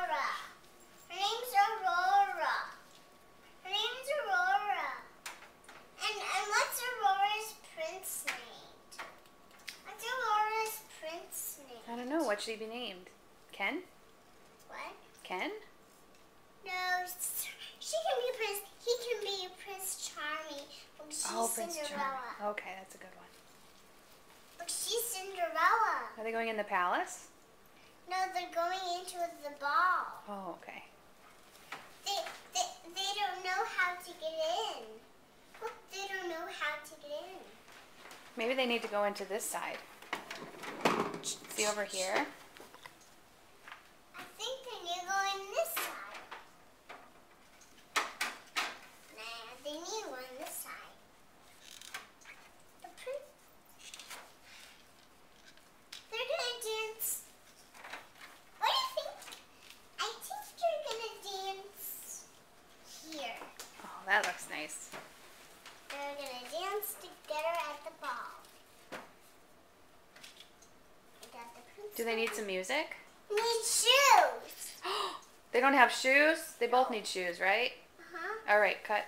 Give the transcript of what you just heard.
Aurora. Her name's Aurora. Her name's Aurora. And what's Aurora's prince named? What's Aurora's prince named? I don't know. What should he be named? Ken? What? Ken? No, she can be Prince. He can be Prince Charming. Look, she's Prince Cinderella. Charming. Okay, that's a good one. Look, she's Cinderella. Are they going in the palace? No, they're going into the ball. Oh, okay. They don't know how to get in. Look, they don't know how to get in. Maybe they need to go into this side. See over here? I think they need to go in this side. Nah, they need to go in this side. They're gonna dance. What do you think? I think they're gonna dance here. Oh, that looks nice. They're gonna dance together at the ball. Do they need some music? Need shoes. They don't have shoes? They both need shoes, right? Uh-huh. All right, cut.